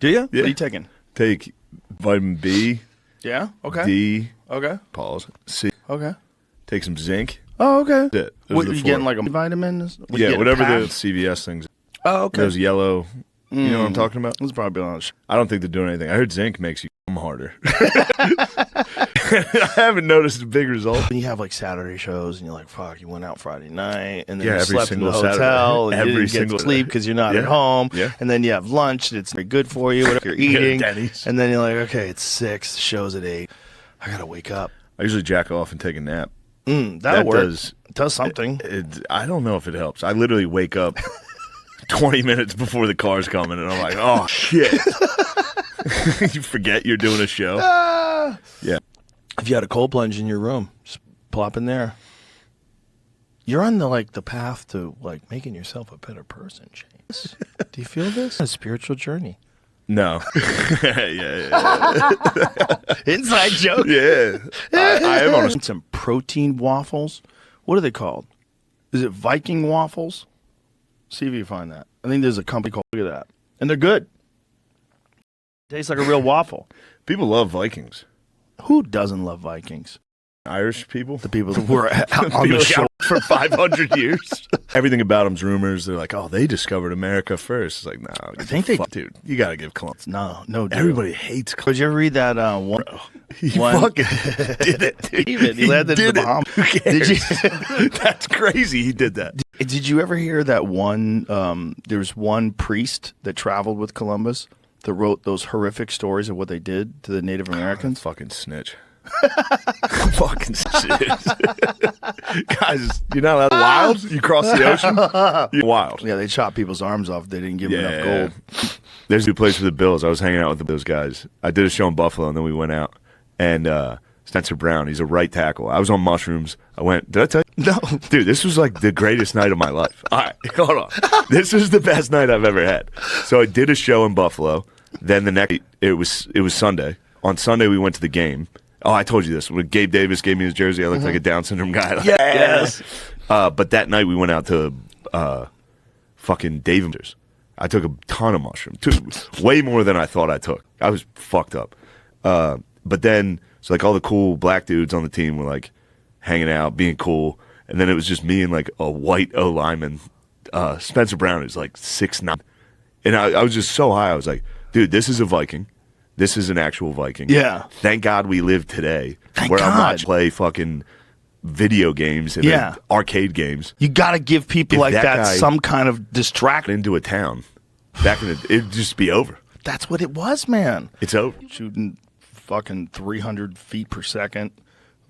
Do you? Yeah. What are you taking? Take vitamin B. Yeah. Okay. D. Okay. Pause. C. Okay. Take some zinc. Oh, okay. That's it. Those What are the you four. getting, like a vitamins? Yeah, whatever the CVS things. Oh, okay. Those yellow. You know what I'm talking about? It's probably on. I don't think they're doing anything. I heard zinc makes you come harder. I haven't noticed a big result. When you have like Saturday shows and you're like, fuck, you went out Friday night and then Yeah, you every slept in the single hotel Saturday. and you Every didn't get single to sleep because you're not at home. Yeah. And then you have lunch and it's very good for you, whatever you're eating. Denny's. And then you're like, okay, it's 6, the show's at 8. I got to wake up. I usually jack off and take a nap. That'll work. Does something. I don't know if it helps. I literally wake up 20 minutes before the car's coming, and I'm like, oh, shit. You forget you're doing a show. Yeah. If you had a cold plunge in your room, just plop in there. You're on the path to like making yourself a better person, James. Do you feel this? A spiritual journey. No. yeah. Inside joke. Yeah. I am on Some protein waffles. What are they called? Is it Viking waffles? See if you find that. I think there's a company called, look at that. And they're good. Tastes like a real waffle. People love Vikings. Who doesn't love Vikings? Irish people? The people that were on the shore for 500 years. Everything about them's rumors. They're like, oh, they discovered America first. It's like, no. I think they... Dude, you got to give Columbus. No, dude. Everybody hates Columbus. Did you ever read that one? He fucking did it. Dude. He landed in the Bahamas. Who cares? Did you... That's crazy. He did that. Did you ever hear that one, there's one priest that traveled with Columbus that wrote those horrific stories of what they did to the Native Americans? Fucking snitch. Fucking shit. Guys, you're not allowed wild. You cross the ocean, you're wild. Yeah, they chopped people's arms off. They didn't give them enough gold. There's a new place for the Bills. I was hanging out with those guys. I did a show in Buffalo, and then we went out. And Spencer Brown, he's a right tackle. I was on mushrooms. I went, did I tell you? No. Dude, this was like the greatest night of my life. All right, hold on. This is the best night I've ever had. So I did a show in Buffalo. Then the next, it was Sunday. On Sunday, we went to the game. Oh, I told you this. When Gabe Davis gave me his jersey, I looked like a Down syndrome guy. Like, Yes. But that night, we went out to fucking Dave & Buster's. I took a ton of mushrooms. Way more than I thought I took. I was fucked up. But then, so like all the cool black dudes on the team were like hanging out, being cool. And then it was just me and like a white O lineman. Spencer Brown is like 6'9". And I was just so high. I was like, dude, this is a Viking. This is an actual Viking. Yeah. Thank God we live today. Thank where God. I'm not play fucking video games and arcade games. You got to give people If like that that guy- some kind of distraction. Into a town. It'd just be over. That's what it was, man. It's over. Shooting fucking 300 feet per second,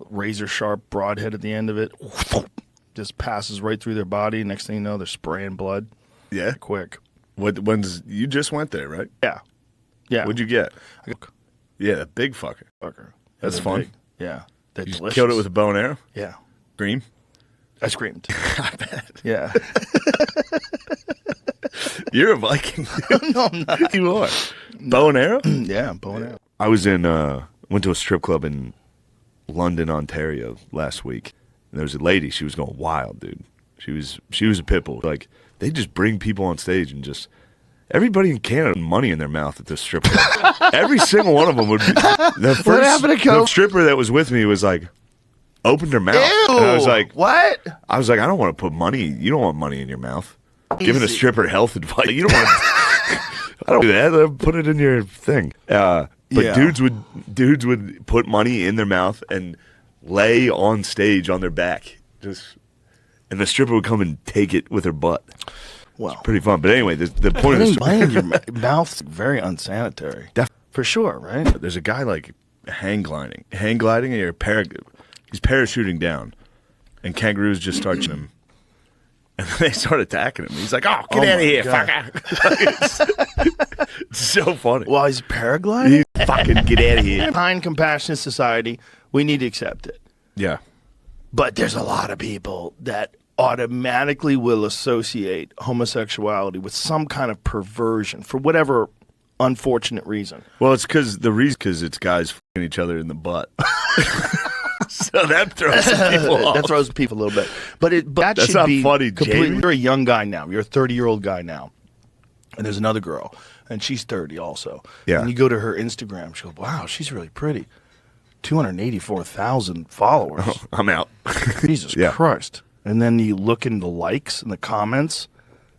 razor sharp broadhead at the end of it. Just passes right through their body. Next thing you know, they're spraying blood. Yeah. Quick. When's you just went there, right? Yeah. Yeah. What'd you get? I got Yeah, a big fucker. fucker. That's They're fun. big. Yeah. They're You just delicious. killed it with a bow and arrow? Yeah. Green? I screamed. I bet. Yeah. You're a Viking. No, I'm not. You are. Bow and arrow? Yeah, bow and arrow. I was went to a strip club in London, Ontario last week. And there was a lady, she was going wild, dude. She was a pit bull. Like, they just bring people on stage and just everybody in Canada had money in their mouth at this strip club. Every single one of them would be the stripper that was with me was like opened her mouth. Ew, and I was like, what? I was like, I don't want to put money. You don't want money in your mouth. Giving a stripper health advice. You don't want I don't do that. Put it in your thing. But dudes would put money in their mouth and lay on stage on their back. And the stripper would come and take it with her butt. Well, Pretty fun. But anyway, the point of this money in your mouth's very unsanitary. For sure, right? There's a guy like hang gliding or he's parachuting down, and kangaroos just start chasing him, and they start attacking him. He's like, "Oh, get out of here, fucker!" It's so funny. While he's paragliding, Fucking get out of here. kind, compassionate society, we need to accept it. Yeah, But there's a lot of people that automatically will associate homosexuality with some kind of perversion for whatever unfortunate reason. well, it's because it's guys fucking each other in the butt. So that throws some people off. That throws people a little bit. But that That's should not be funny, completely. Jamie. You're a young guy now. You're a 30-year-old guy now. And there's another girl and she's 30 also. Yeah. And you go to her Instagram, she goes, wow, she's really pretty. 284,000 followers. Oh, I'm out. Jesus Christ. And then you look in the likes and the comments.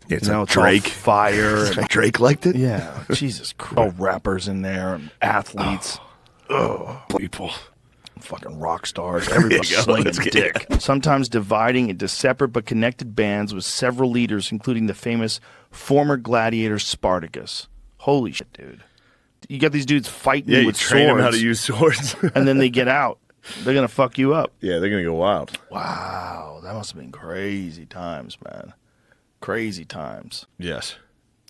Yeah, it's you know, like it's all Drake. fire. And, Drake liked it? yeah. Jesus Christ. All rappers in there and athletes. People. Fucking rock stars. Everybody slinging dick. Sometimes dividing into separate but connected bands with several leaders, including the famous former gladiator Spartacus. Holy shit, dude. You got these dudes fighting Yeah, you with train swords. them how to use swords. And then they get out. They're going to fuck you up. Yeah, they're going to go wild. Wow. That must have been crazy times, man. Crazy times. Yes.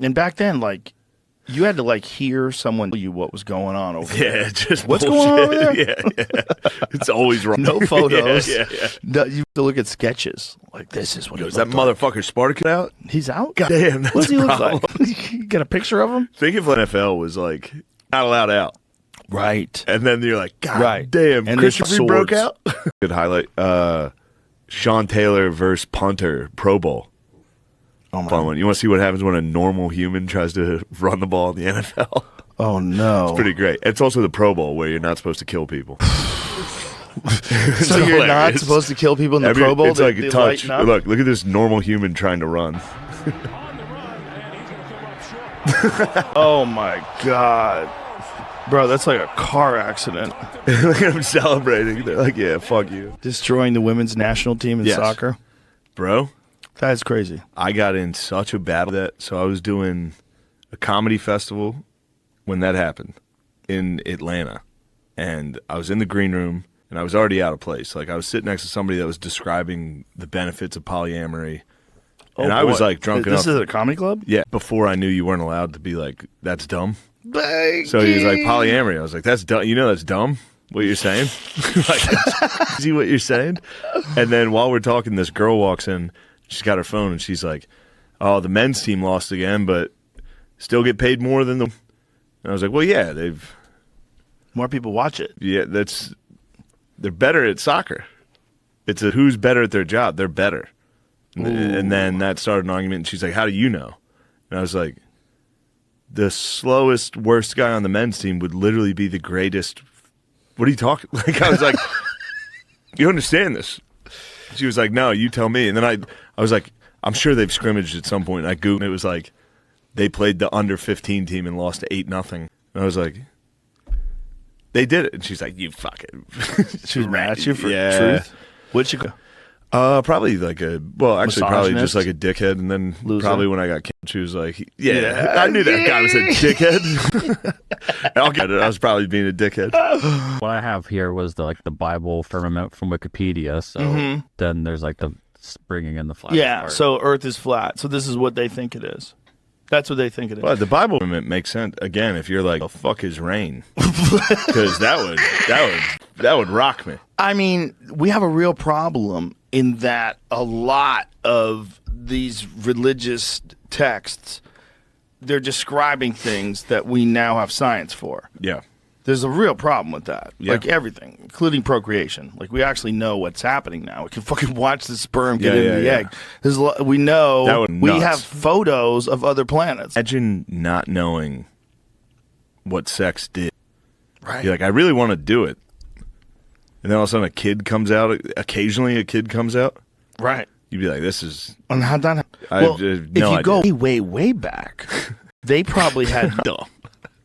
And back then, like, you had to, like, hear someone tell you what was going on over there. Yeah, just What's bullshit. going on over there? Yeah. It's always wrong. No photos. Yeah. No, you have to look at sketches. Like, this is what Is he that looked like. motherfucker Spartacus out? He's out? God damn, that's What does he a look problem. like? You got a picture of him? Think if NFL was like, not allowed out. Right. And then you're like, God Right. damn, And Christian there's Reed broke swords. out. Good highlight. Sean Taylor versus punter, Pro Bowl. Oh, my. Fun one. You want to see what happens when a normal human tries to run the ball in the NFL? Oh, no. Pretty great. It's also the Pro Bowl where you're not supposed to kill people. So you're not hilarious. supposed to kill people in the Pro Bowl? It's like They a touch. lighten up? Look at this normal human trying to run. Oh, my God. Bro, that's like a car accident. Look at them celebrating. They're like, yeah, fuck you. Destroying the women's national team in Yes. soccer. Bro, That's crazy. I got in such a battle that, so I was doing a comedy festival when that happened in Atlanta. And I was in the green room, and I was already out of place. Like, I was sitting next to somebody that was describing the benefits of polyamory. And I was, boy. like, drunk enough. This is at a comedy club? Yeah, before I knew you weren't allowed to be like, that's dumb. So he was like, polyamory. I was like, that's dumb. You know that's dumb, what you're saying? Like, see what you're saying? And then while we're talking, this girl walks in. She's got her phone, and she's like, oh, the men's team lost again, but still get paid more than the... And I was like, well, yeah, More people watch it. they're better at soccer. It's a who's better at their job. They're better. And then that started an argument, and she's like, how do you know? And I was like, the slowest, worst guy on the men's team would literally be the greatest. What are you talking? Like, I was like, you understand this? She was like, no, you tell me. And then I was like, I'm sure they've scrimmaged at some point. And I Googled, and it was like, they played the under 15 team and lost 8-0. And I was like, they did it. And she's like, you fucking. She was mad at you for Yeah. truth? What'd you go? Probably like actually probably just Misogynist? like a dickhead. And then Loser? probably when I got killed, she was like, yeah, I knew that guy was a dickhead. I'll get it. I was probably being a dickhead. What I have here was the Bible firmament from Wikipedia. So then there's like the bringing in the flat. Yeah, part. so Earth is flat. So this is what they think it is. That's what they think it is. But the Bible makes sense. Again, if you're like, the fuck is rain? Because that would rock me. I mean, we have a real problem in that a lot of these religious texts, they're describing things that we now have science for. Yeah. There's a real problem with that. Yeah. Like everything, including procreation. Like we actually know what's happening now. We can fucking watch the sperm get Yeah, into yeah, the yeah. egg. We know That would we nuts. have photos of other planets. Imagine not knowing what sex did. Right. You're like, I really want to do it. And then all of a sudden a kid comes out. Occasionally a kid comes out. Right. You'd be like, this is... And how that I well, have if no you go idea. way back, they probably had dumb.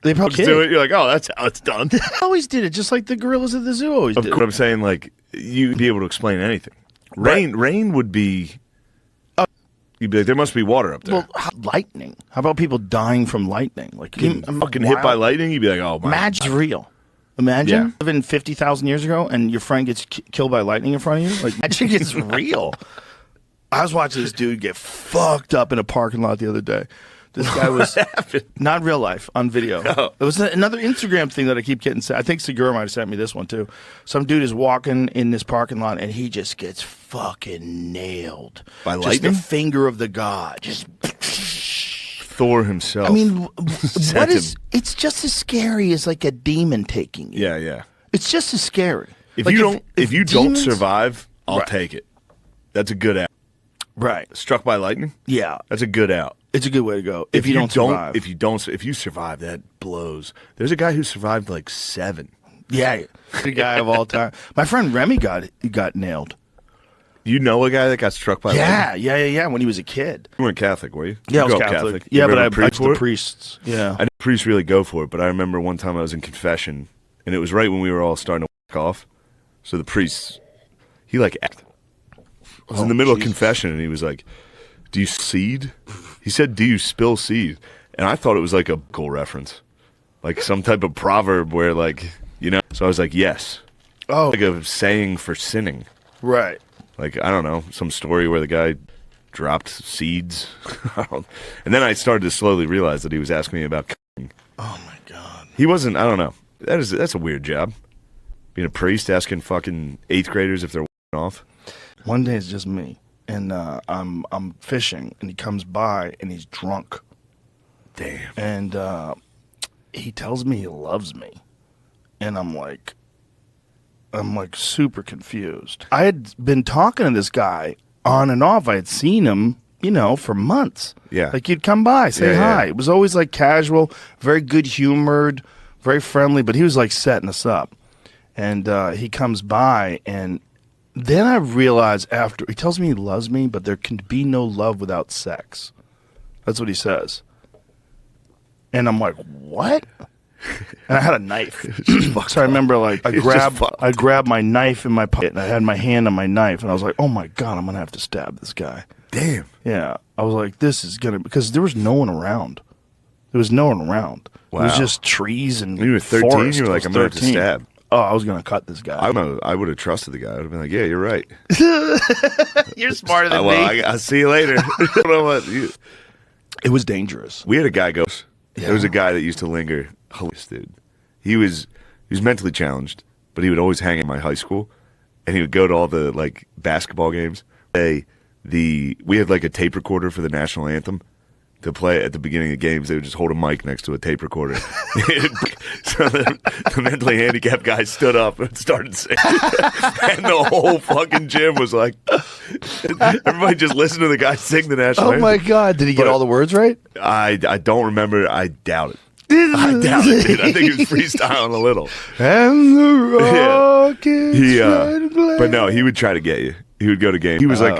they probably Just do it. You're like, oh, that's how it's done. They always did it, just like the gorillas at the zoo always Of did. course, I'm saying, like, you'd be able to explain anything. Rain would be... You'd be like, there must be water up there. Well, lightning. How about people dying from lightning? Like Getting fucking hit by lightning, you'd be like, oh, my... Magic's real. Imagine Yeah. living 50,000 years ago and your friend gets killed by lightning in front of you. Like magic is real. I was watching this dude get fucked up in a parking lot the other day. This guy was not in real life, on video. Oh. It was another Instagram thing that I keep getting sent. I think Segura might have sent me this one too. Some dude is walking in this parking lot and he just gets fucking nailed By Just lightning? the finger of the god. Just Thor himself. I mean, Sent what is? him. It's just as scary as like a demon taking you. Yeah, yeah. It's just as scary. If Like, you don't demons- survive, I'll Right. take it. That's a good out. Right. Struck by lightning? Yeah. That's a good out. It's a good way to go. If you don't survive. If you survive, that blows. There's a guy who survived like 7. Yeah, the guy of all time. My friend Remy got nailed. You know a guy that got struck by lightning? Yeah. When he was a kid. You weren't Catholic, were you? Yeah, I was grew up Catholic. You Yeah, but I preached the priests. Yeah. I didn't priests really go for it, but I remember one time I was in confession, and it was right when we were all starting to whack off. So the priest, he like acted. I was in the middle of confession, and he was like, "Do you seed?" He said, "Do you spill seed?" And I thought it was like a biblical reference, like some type of proverb where, like, you know. So I was like, "Yes." Oh, like a saying for sinning. Right. Like, I don't know, some story where the guy dropped seeds. And then I started to slowly realize that he was asking me about cooking. Oh my god. He wasn't. I don't know. That's a weird job. Being a priest asking fucking 8th graders if they're off. One day it's just me, and I'm fishing, and he comes by, and he's drunk. Damn. And he tells me he loves me, and I'm like super confused. I had been talking to this guy on and off. I had seen him, for months. Yeah. Like he'd come by, say hi. It was always like casual, very good humored, very friendly, but he was like setting us up. And he comes by, and then I realize after, he tells me he loves me, but there can be no love without sex. That's what he says. And I'm like, what? And I had a knife. So I remember, like, I grabbed my knife in my pocket, and I had my hand on my knife, and I was like, oh my God, I'm going to have to stab this guy. Damn. Yeah. I was like, this is going to, because there was no one around. There was no one around. Wow. It was just trees and You were 13, forest. you were like, I'm going to have to stab. Oh, I was going to cut this guy. I would have trusted the guy. I would have been like, yeah, you're right. You're smarter than me. I'll see you later. I don't know what It was dangerous. We had a guy go. Yeah. There was a guy that used to linger. Hilarious dude. He was mentally challenged, but he would always hang at my high school, and he would go to all the like basketball games. We had like a tape recorder for the national anthem to play at the beginning of games. They would just hold a mic next to a tape recorder. So the mentally handicapped guy stood up and started singing, and the whole fucking gym was like, everybody just listened to the guy sing the national anthem. Oh my God! Did he get all the words right? I don't remember. I doubt it. I doubt it, dude. I think he was freestyling a little. And the Rockets. But no, he would try to get you. He would go to games. He was like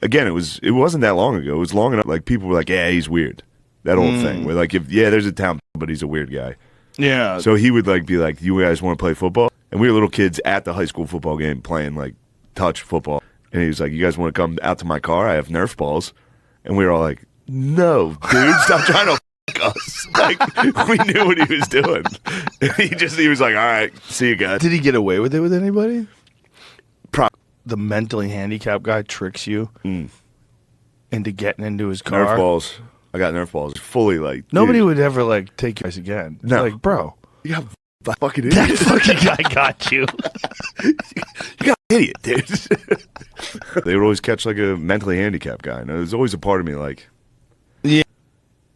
again, it wasn't that long ago. It was long enough. Like people were like, yeah, he's weird. That old thing. Where like, there's a town, but he's a weird guy. Yeah. So he would like be like, you guys want to play football? And we were little kids at the high school football game playing like touch football. And he was like, you guys want to come out to my car? I have Nerf balls. And we were all like, no, dude, stop trying to us. Like, we knew what he was doing. He was like, all right, see you guys. Did he get away with it with anybody? The mentally handicapped guy tricks you into getting into his car. Nerf balls. I got Nerf balls. Fully like, nobody dude. would ever like take you guys again. No. Like, bro. You got fucking That idiot. fucking guy got you. You got an idiot, dude. They would always catch like a mentally handicapped guy. And there's always a part of me like,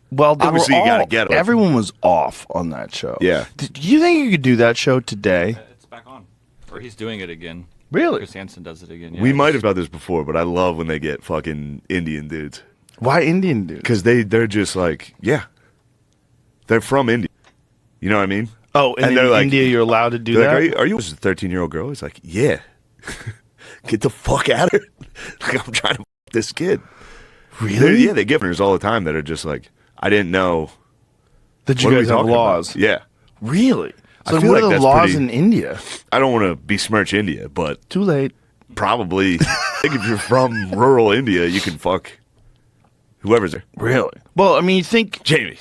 well, obviously you gotta get it. Everyone was off on that show. Yeah. Do you think you could do that show today? It's back on. Or he's doing it again. Really? Chris Hansen does it again. Yeah. we might have done this before, but I love when they get fucking Indian dudes. Why Indian dude? Because they're just like, yeah. They're from India. You know what I mean? Oh, and they're in like, India, you're allowed to do they're that? like, are you a 13-year-old girl? He's like, yeah. Get the fuck out of it. Like, I'm trying to f this kid. Really? They give partners all the time that are just like, I didn't know. That you What are we guys have talking laws? about? Yeah. Really? So I feel what like are the that's laws pretty- in India? I don't want to besmirch India, but Too late. probably, I think if you're from rural India, you can fuck whoever's there. Really? Well, I mean, you think Jamie.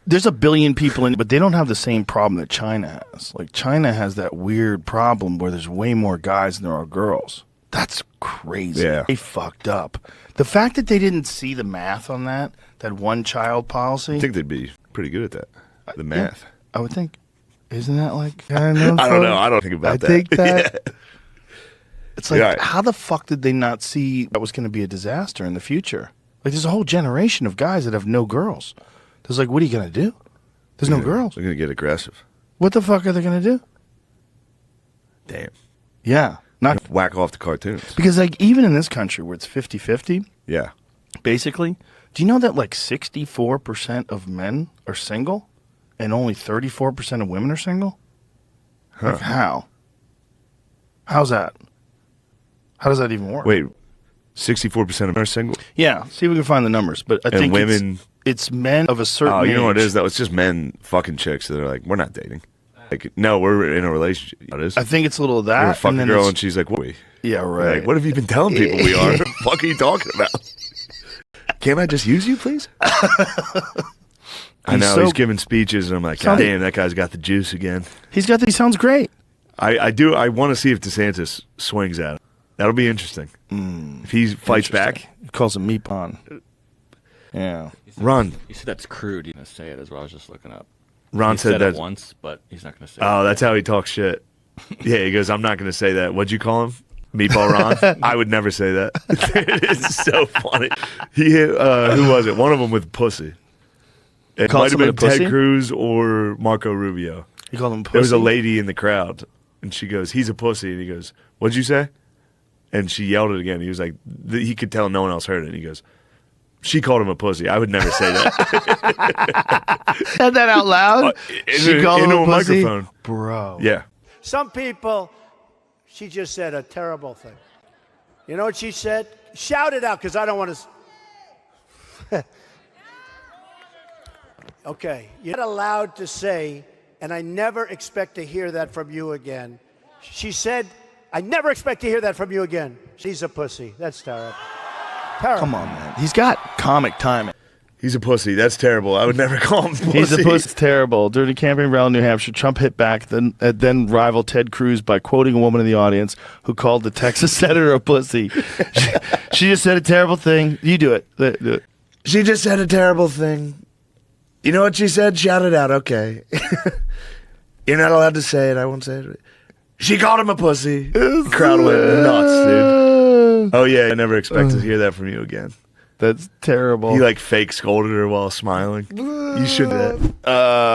there's a billion people in, but they don't have the same problem that China has. Like China has that weird problem where there's way more guys than there are girls. That's crazy. Yeah. They fucked up. The fact that they didn't see the math on that one child policy. I think they'd be pretty good at that. The math. Yeah, I would think. Isn't that like kind of? I don't know. I don't think about that. I think that. Yeah. It's like, Yeah. how the fuck did they not see that was going to be a disaster in the future? Like, there's a whole generation of guys that have no girls. There's like, what are you going to do? There's no girls. They're going to get aggressive. What the fuck are they going to do? Damn. Yeah. Whack off the cartoons. Because, like, even in this country where it's 50-50, Yeah. basically, Do you know that like 64% of men are single and only 34% of women are single? Like how? How's that? How does that even work? Wait, 64% of men are single? Yeah, see if we can find the numbers. But I And think women... it's men of a certain age. you know what it is, though? It's just men fucking chicks that are like, we're not dating. Like, no, we're in a relationship. It is. I think it's a little of that. We're a fucking then girl, it's- and she's like, what are we? Yeah, right. Like, what have you been telling people we are? What the fuck are you talking about? Can't I just use you, please? I know, he's giving speeches, and I'm like, God damn, that guy's got the juice again. He sounds great. I want to see if DeSantis swings at him. That'll be interesting. If he fights back. He calls him Meepon. Yeah. Ron. You said that's crude. He's going to say it as well. I was just looking up. Ron he said that it once, but he's not going to say it. Oh, that's how he talks shit. Yeah, he goes, I'm not going to say that. What'd you call him? Meatball Ron? I would never say that. It's so funny. He hit, who was it? One of them with pussy. It might have been Ted Cruz or Marco Rubio. He called him pussy? There was a lady in the crowd, and she goes, he's a pussy. And he goes, what'd you say? And she yelled it again. He was like, he could tell no one else heard it. He goes, she called him a pussy. I would never say that. Said that out loud? She called him a pussy? Microphone. Bro. Yeah. Some people, she just said a terrible thing. You know what she said? Shout it out, because I don't want to. Okay. You're not allowed to say, and I never expect to hear that from you again. She said, I never expect to hear that from you again. She's a pussy. That's terrible. Terrible. Come on, man. He's got comic timing. He's a pussy. That's terrible. I would never call him pussy. He's a pussy. It's terrible. During the campaign rally in New Hampshire, Trump hit back, then rival Ted Cruz by quoting a woman in the audience who called the Texas senator a pussy. She just said a terrible thing. You do it. Do it. She just said a terrible thing. You know what she said? Shout it out. Okay. You're not allowed to say it. I won't say it. She called him a pussy. Crowd went nuts, dude. Oh, yeah. I never expect to hear that from you again. That's terrible. He like fake scolded her while smiling. You should do that.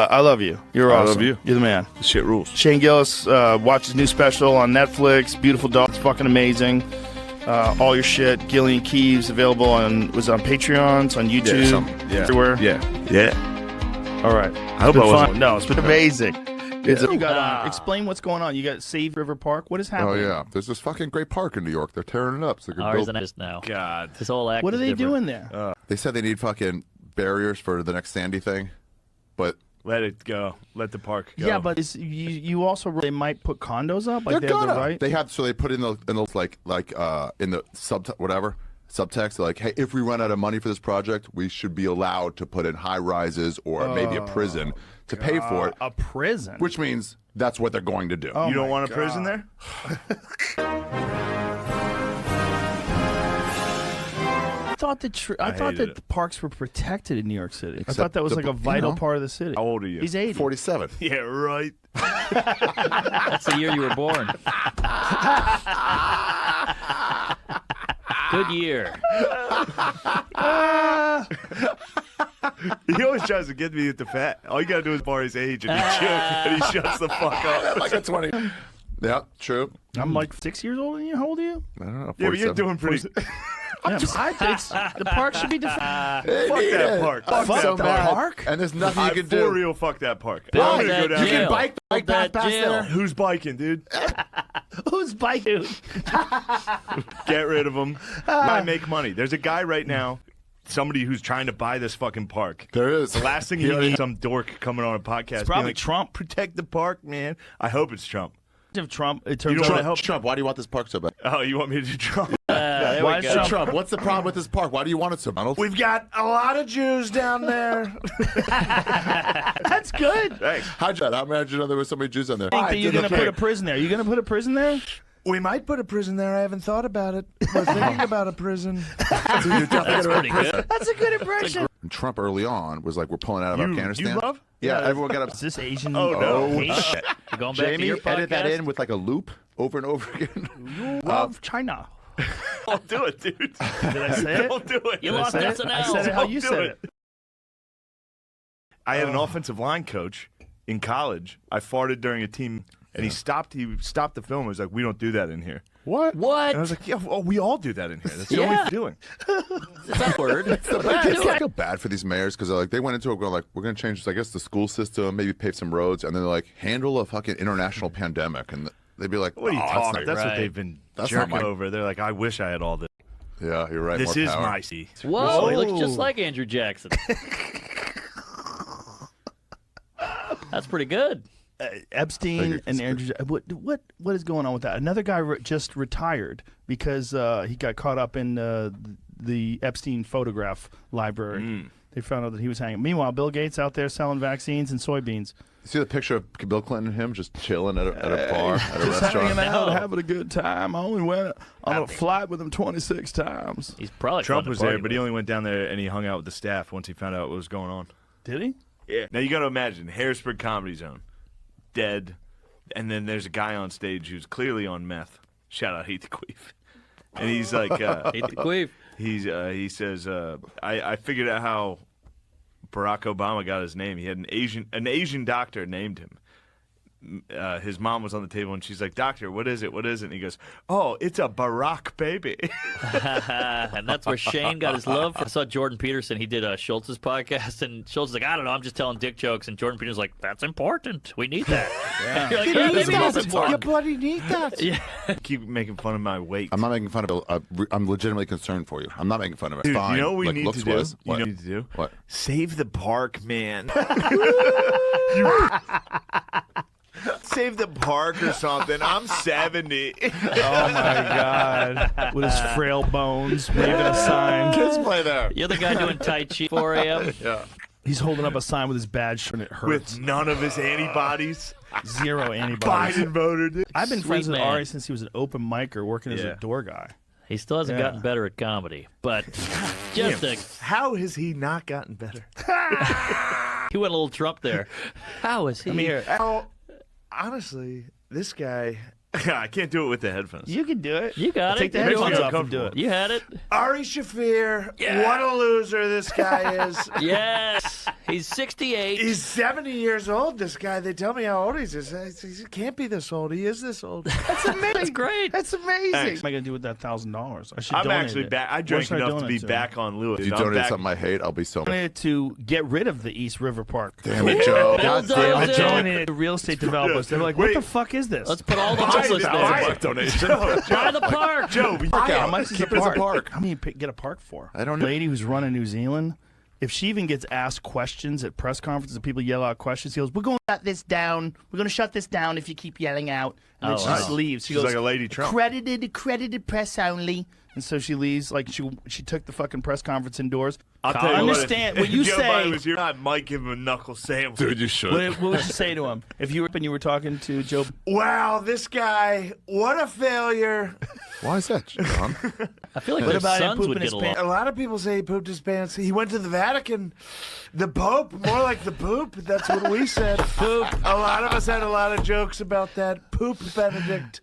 I love you. You're awesome. I love you. You're the man. This shit rules. Shane Gillis, watch his new special on Netflix. Beautiful Dog. It's fucking amazing. All your shit. Gillian Keeves available on Patreon. It's on YouTube. Yeah. Everywhere. Yeah. All right. I hope I wasn't. No, it's been amazing. You got explain what's going on. You got Save River Park. What is happening? Oh yeah, there's this fucking great park in New York. They're tearing it up. So they Ours can and build. ours now. God. This whole act. What are is they different. doing there? They said they need fucking barriers for the next Sandy thing, but Let it go. Let the park go. Yeah, but you also they might put condos up. Like they're they have gonna. the right. They have, so they put in the in the subtext, like, hey, if we run out of money for this project, we should be allowed to put in high rises or maybe a prison to pay for it. A prison. Which means that's what they're going to do. You don't want a prison there? I thought that the parks were protected in New York City. I thought that was the- like a you vital know. part of the city. How old are you? He's 80. 47. Yeah, right. That's the year you were born. Good year. He always tries to get me with the fat. All you gotta do is bar his age, and he shuts the fuck up. Like a 20. Yeah, true. I'm like 6 years older than you. How old are you? I don't know. Yeah, but you're 47. doing pretty. Yeah, the park should be defended. Fuck that park. Fuck So that bad. park. And there's nothing you I can for do. real, fuck that park. Build I'm gonna that go down jail. there. You can bike Build past that jail. there. Who's biking, dude? Who's biking? Get rid of him. I make money. There's a guy right now, somebody who's trying to buy this fucking park. There is. The last thing you need, some dork coming on a podcast. probably being like, Trump. Protect the park, man. I hope it's Trump. If Trump, it You turns don't out. wanna help Trump, why do you want this park so bad? Oh, you want me to do Trump? There Why we is go. Trump, what's the problem with this park? Why do you want it so, Donald? We've got a lot of Jews down there. That's good. Thanks. How'd you imagine there was so many Jews on there? I think that you're going to put a prison there. You're going to put a prison there? We might put a prison there. I haven't thought about it. We're thinking about a prison. That's pretty good. That's a good impression. And Trump early on was like, we're pulling out of Afghanistan. You love? Yeah, everyone got Is this Asian? Oh, no. hate? Shit. You're going back to Jamie, your podcast. edit that in with like a loop over and over again. You love China. Don't do it, dude. Did I say it? Don't do it. You Did I lost say it? SNL. I said it how you Don't do said it. it. I had an offensive line coach in college. I farted during a team And he stopped the film. He was like, we don't do that in here. What? What? And I was like, yeah, well, we all do that in here. That's the only Yeah. doing. It's that word. I feel bad for these mayors because like they went into it going like we're going to change, I guess, the school system, maybe pave some roads, and then they're like handle a fucking international pandemic, and they'd be like, What are you "Oh, talking? That's right. what they've been That's not jerking my- over. They're like, I wish I had all this. Yeah, you're right. This more is power. my seat. Whoa, he looks just like Andrew Jackson. That's pretty good. Epstein and Andrew. What is going on with that? Another guy just retired because he got caught up in the Epstein photograph library. They found out that he was hanging. Meanwhile, Bill Gates out there selling vaccines and soybeans. You see the picture of Bill Clinton and him just chilling at a bar, at a Just restaurant. hanging out, No. having a good time. I only went on a flight with him 26 times. He's probably Trump fun to was there, party but he with. only went down there and he hung out with the staff once he found out what was going on. Did he? Yeah. Now you got to imagine Harrisburg Comedy Zone, dead, and then there's a guy on stage who's clearly on meth. Shout out Heath the Queef, and he's like, Hate the queef. he says, I figured out how Barack Obama got his name. He had an Asian doctor named him. His mom was on the table and she's like, "Doctor, what is it? What is it?" And he goes, "Oh, it's a Barack baby." And that's where Shane got his love. I saw Jordan Peterson. He did Schultz's podcast, and Schultz is like, I don't know, I'm just telling dick jokes. And Jordan Peterson's like, that's important. We need that. You're like, yeah, maybe it is important. bloody need that. Keep making fun of my weight. I'm not making fun of it. I'm legitimately concerned for you. I'm not making fun of it. Dude, Fine. you know what we like, need to do? looks-wise. You What? know what we need to do? What? Save the park, man. Save the park or something. I'm 70. Oh my God! With his frail bones, waving a sign. Kids play there. You're the guy doing Tai Chi 4 a.m. Yeah. He's holding up a sign with his badge, and it hurts. With none of his antibodies. Zero antibodies. Biden voted it. I've been friends Sweet with man. Ari since he was an open micer working as Yeah. a door guy. He still hasn't Yeah. gotten better at comedy, but just How has he not gotten better? he went a little Trump there. How is he? I mean, here, Honestly, this guy. I can't do it with the headphones. you can do it. You got Take it. the Makes me headphones off and do uncomfortable. it. You had it. Ari Shaffir, what a loser this guy is. Yes. He's 68. He's 70 years old, this guy. They tell me how old he is. He can't be this old. He is this old. That's great. That's amazing. Thanks. What am I gonna do with that $1,000? I should I'm donate actually it. back. I Where drank should I enough to donate be to? back on Lewis. If you I'm donate back- something I hate, I'll be so I donated to get rid of the East River Park. Damn it, Joe. God Bulldozer. damn I it, Joe. donated to real estate developers. They were like, "What Wait. the fuck is this?" Let's put all the Buy homeless it, there. buy it. Donation. Buy the park. Joe, How much is Keep a it as a park? park. How many you get a park for? I don't The know. lady who's running New Zealand, if she even gets asked questions at press conferences and people yell out questions, she goes, "We're going to shut this down. We're going to shut this down if you keep yelling out." And then Oh, she just wow. leaves. She She's goes, like a Lady Trump. Accredited press only. And so she leaves. Like she took the fucking press conference indoors. I'll tell you Understand what, when you Joe say. Biden was here, I might give him a knuckle sandwich. Dude, you should. What would you say to him if you were talking to Joe? Wow, this guy, what a failure. Why is that, John? I feel like What their about him sons pooping would his get along. pants? A lot of people say he pooped his pants. He went to the Vatican. The Pope, more like the poop. That's what we said. Poop. A lot of us had a lot of jokes about that. Poop Benedict.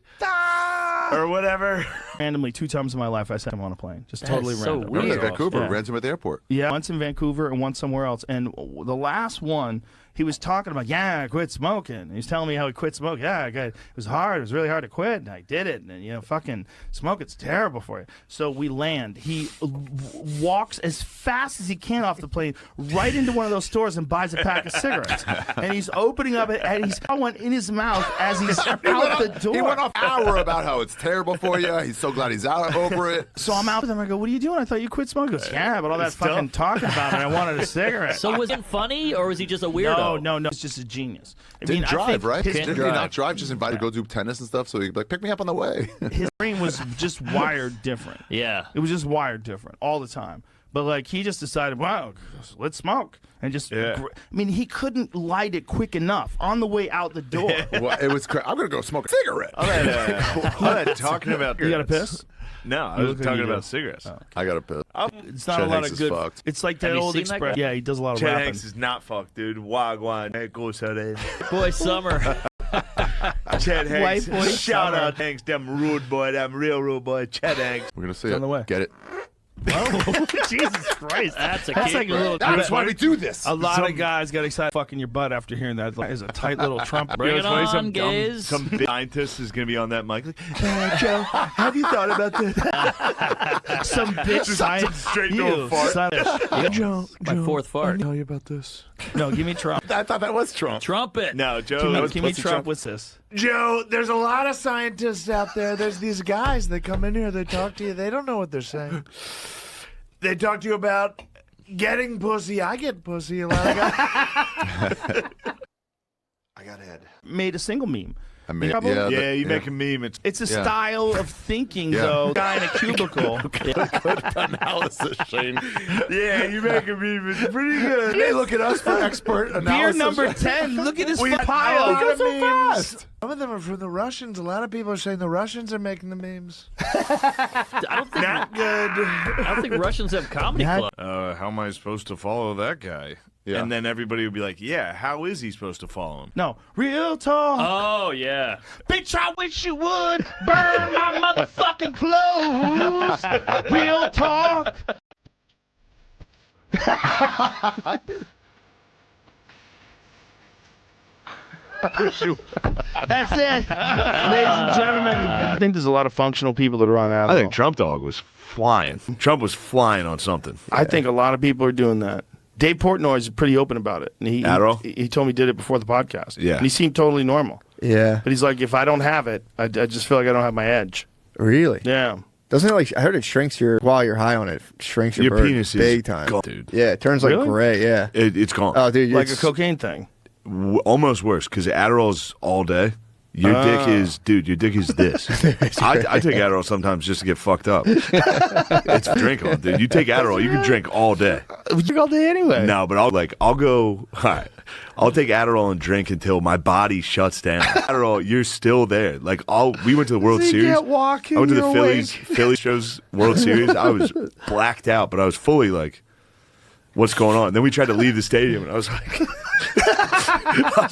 Or whatever. Randomly, 2 times in my life, I sat him on a plane. Just totally is so random. weird. Remember that Vancouver? Yeah. Ran him at the airport. Yeah, once in Vancouver and once somewhere else. And the last one, he was talking about, I quit smoking. He was telling me how he quit smoking. It was hard. It was really hard to quit. And I did it. And, fucking smoking's terrible for you. So we land. He walks as fast as he can off the plane right into one of those stores and buys a pack of cigarettes. And he's opening up it, and he's got one in his mouth as he's out the door. He went off hour about how it's terrible for you. He's so glad he's out over it. So I'm out with him. I go, "What are you doing? I thought you quit smoking." He goes, "Yeah, but all that fucking talking about it, I wanted a cigarette." So was it funny, or was he just a weirdo? No. It's just a genius. Didn't drive, right? His, Didn't he not drive? Just invited to go do tennis and stuff. So he'd be like, pick me up on the way. his brain was just wired different. Yeah. It was just wired different all the time. But like he just decided, wow, let's smoke, and just. Yeah. He couldn't light it quick enough on the way out the door. Well, it was. I'm gonna go smoke a cigarette. Talking about You got to piss? No, I You was look like talking you do. about cigarettes. I got to piss. It's not Chet a lot Hanks of is good. fucked. It's like that Have you old seen that expression. guy? Yeah, he does a lot of Chet rapping. Hanks is not fucked, dude. Wagwan. Hey, go Saturday. Boy, Summer. Chet Hanks. White boy Shout summer. out Hanks, them rude boy, them real rude boy. Chet Hanks. We're gonna see It's it. on the way. Get it. Jesus Christ. That's a That's kid. like a little. That's why we do this. A lot of guys got excited fucking your butt after hearing that. It's a tight little trumpet. Bring You it know, it's funny, on, gays. some big scientist is going to be on that mic. Like, Joe, have you thought about this? Some bitch science. Straight to a fart. Joe, My fourth fart. Tell you about this. no, give me Trump. I thought that was Trump. Trumpet. No, Joe. Give me Trump. What's this? Joe, there's a lot of scientists out there. There's these guys that come in here, they talk to you, they don't know what they're saying. They talk to you about getting pussy. I get pussy a lot of guys. I got head. Made a single meme. I mean, Trouble? Yeah, you make a meme. It's a Yeah. style of thinking, Yeah. though. Guy in a cubicle. analysis, Shane. Yeah, you make a meme. It's pretty good. They look at us for expert Beer analysis. number 10. Look at this We pile. got a lot of so memes. fast. Some of them are from the Russians. A lot of people are saying the Russians are making the memes. I don't think. Not good. I don't think Russians have comedy clubs. How am I supposed to follow that guy? Yeah. And then everybody would be like, yeah, how is he supposed to follow him? No, real talk. Oh yeah. Bitch, I wish you would burn my motherfucking clothes. Real talk. That's it. Ladies and gentlemen, I think there's a lot of functional people that are on that. I think Trump Dog was flying. Trump was flying on something. I think a lot of people are doing that. Dave Portnoy is pretty open about it. And Adderall? he told me he did it before the podcast. Yeah. And he seemed totally normal. Yeah. But he's like, if I don't have it, I just feel like I don't have my edge. Really? Yeah. Doesn't it like I heard it shrinks your while you're high on it, shrinks your, Your bird penis is big time. gone, dude. Yeah, it turns like Really? gray. Yeah. It's gone. Oh, dude, Like a it's- cocaine thing. Almost worse because Adderall's all day. Your dick is, dude. Your dick is this. I take Adderall sometimes just to get fucked up. It's drink on, dude. You take Adderall, you can drink all day. You drink all day anyway. No, but I'll go. All right, I'll take Adderall and drink until my body shuts down. Adderall, you're still there. Like we went to the World Series. I went to the Phillies shows World Series. I was blacked out, but I was fully like, what's going on? And then we tried to leave the stadium, and I was like,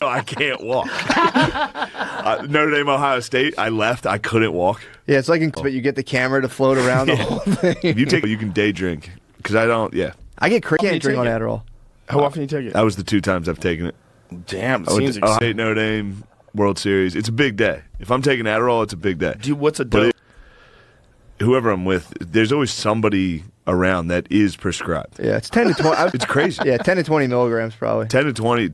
I can't walk. Notre Dame, Ohio State. I left. I couldn't walk. Yeah, it's like but you get the camera to float around the whole thing. If you can day drink because I don't. Yeah, I get you can't drink take on it? Adderall. How often do you take it? that was the 2 times I've taken it. Damn, it I went seems to Ohio exciting. State, Notre Dame, World Series. It's a big day. If I'm taking Adderall, it's a big day. What's a But dope? whoever I'm with, there's always somebody around that is prescribed. Yeah, it's 10 to 20. It's crazy. Yeah, 10 to 20 milligrams probably. 10 to 20.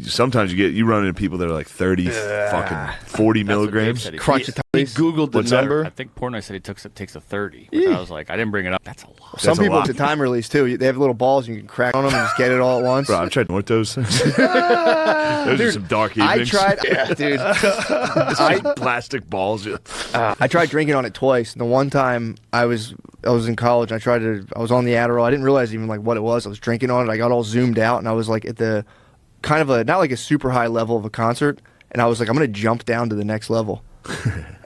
Sometimes you run into people that are like 30, fucking 40 milligrams. said he Crunch the He tummies. Googled the What's that? number. I think Portnoy said he takes a 30. Which I was like, I didn't bring it up. That's a lot. Some That's a people lot. it's a time release too. They have little balls and you can crack on them and just get it all at once. Bro, I've tried Northos. Those are some dark I evenings. tried, dude. Plastic balls. I tried drinking on it twice. The one time I was in college. I was on the Adderall. I didn't realize even like what it was. I was drinking on it. I got all zoomed out, and I was like at the kind of not like a super high level of a concert. And I was like, I'm gonna jump down to the next level.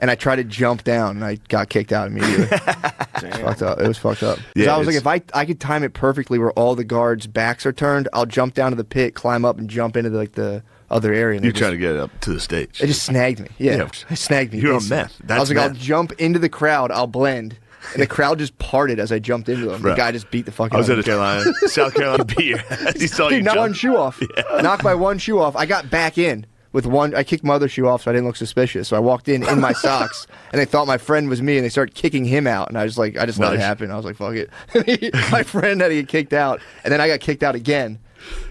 And I tried to jump down, and I got kicked out immediately. Fucked up. It was fucked up. 'Cause Yeah, I was like, if I could time it perfectly where all the guards' backs are turned, I'll jump down to the pit, climb up, and jump into the other area. And You're they trying to get up to the stage. It just snagged me. Yeah, Yeah. it snagged me. You're on instantly. meth. I was That's like, I'll meth. jump into the crowd. I'll blend. And the crowd just parted as I jumped into them. Bro. The guy just beat the fuck I out was of at me. Carolina, South Carolina, beat your ass. He saw you Dude, knocked jump. one shoe off. Knocked my one shoe off. I got back in with one. I kicked my other shoe off so I didn't look suspicious. So I walked in my socks, and they thought my friend was me, and they started kicking him out. And I just let it Nice. happen. I was like, fuck it. My friend had to get kicked out, and then I got kicked out again.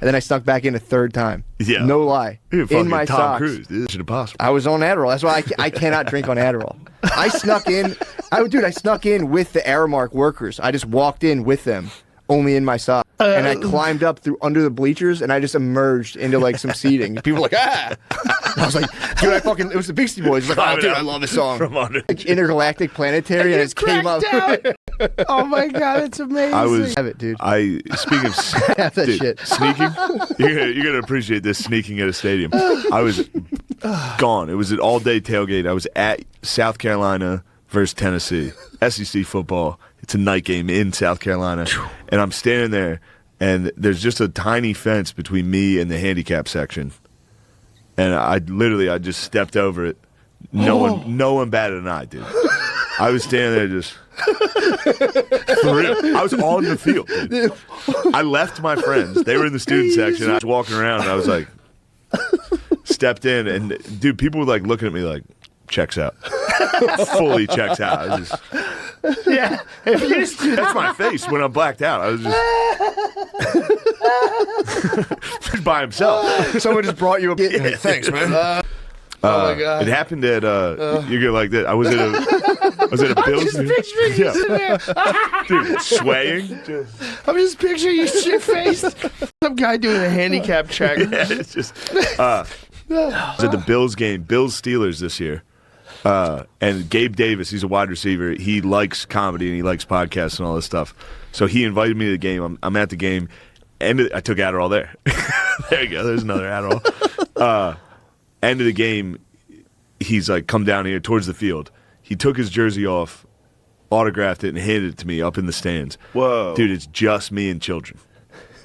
And then I snuck back in a third time. Yeah. No lie. You're fucking In my Tom socks. Cruise. This is impossible. I was on Adderall. That's why I cannot drink on Adderall. I snuck in. I snuck in with the Aramark workers. I just walked in with them, only in my socks. And I climbed up through under the bleachers, and I just emerged into like some seating. People were like, ah! I was like, dude, it was the Beastie Boys. Like, oh, dude, I love this song. From under. Like, Intergalactic Planetary, and it came up. Oh my God, it's amazing. I was. Have it, dude. Speaking of Have that dude, shit. sneaking, you're gonna appreciate this sneaking at a stadium. I was gone. It was an all day tailgate. I was at South Carolina versus Tennessee, SEC football. It's a night game in South Carolina, and I'm standing there, and there's just a tiny fence between me and the handicap section, and I just stepped over it. No one batted an eye, dude. I was standing there just for real. I was on the field, dude. I left my friends. They were in the student section. I was walking around and I was like, stepped in and dude, people were like looking at me like, checks out. Fully checks out. I was just, Yeah. If you just do that's my face when I'm blacked out. I was just by himself. Someone just brought you a. Yeah. Thanks, man. Oh my god! It happened at you're gonna like that. I was at a Bills. Dude, swaying. I'm just picturing you shit faced. Some guy doing a handicap check. Yeah, it's just. I was at the Bills game, Bills Steelers this year, and Gabe Davis, he's a wide receiver. He likes comedy and he likes podcasts and all this stuff. So he invited me to the game. I'm at the game, and I took Adderall there. There you go. There's another Adderall. End of the game, he's like, come down here towards the field. He took his jersey off, autographed it, and handed it to me up in the stands. Whoa. Dude, it's just me and children.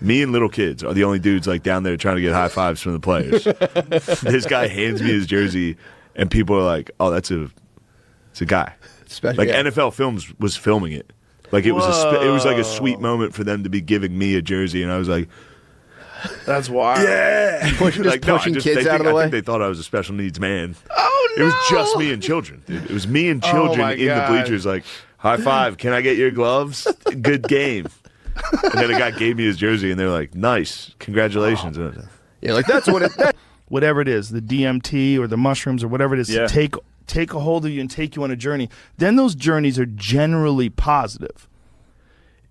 Me and little kids are the only dudes like down there trying to get high fives from the players. This guy hands me his jersey, and people are like, oh, it's a guy. Special, Like yeah. NFL Films was filming it. Like it was it was like a sweet moment for them to be giving me a jersey, and I was like, That's wild. yeah. pushing kids out of the way? I think they thought I was a special needs man. Oh, no. It was just me and children, dude. It was me and children my in God. the bleachers like, high five, can I get your gloves? Good game. And then a guy gave me his jersey, and they're like, nice, congratulations. Yeah, like that's what it. Whatever it is, the DMT or the mushrooms or whatever it is, Yeah. to take a hold of you and take you on a journey. Then those journeys are generally positive.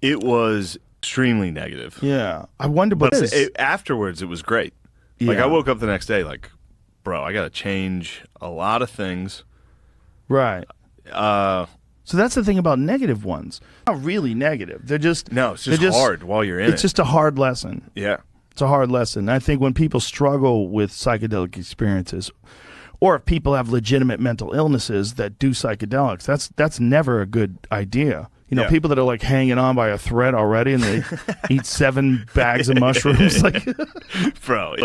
It was extremely negative. Yeah. I wonder what But it is. afterwards, it was great. Like, Yeah. I woke up the next day like, bro, I got to change a lot of things. Right. Uh, So that's the thing about negative ones. Not really negative. They're just no, it's they're just hard while you're in it. It's just a hard lesson. Yeah. It's a hard lesson. I think when people struggle with psychedelic experiences, or if people have legitimate mental illnesses that do psychedelics, that's never a good idea. You know, Yeah. people that are like hanging on by a thread already and they eat 7 bags of mushrooms. Like, Bro,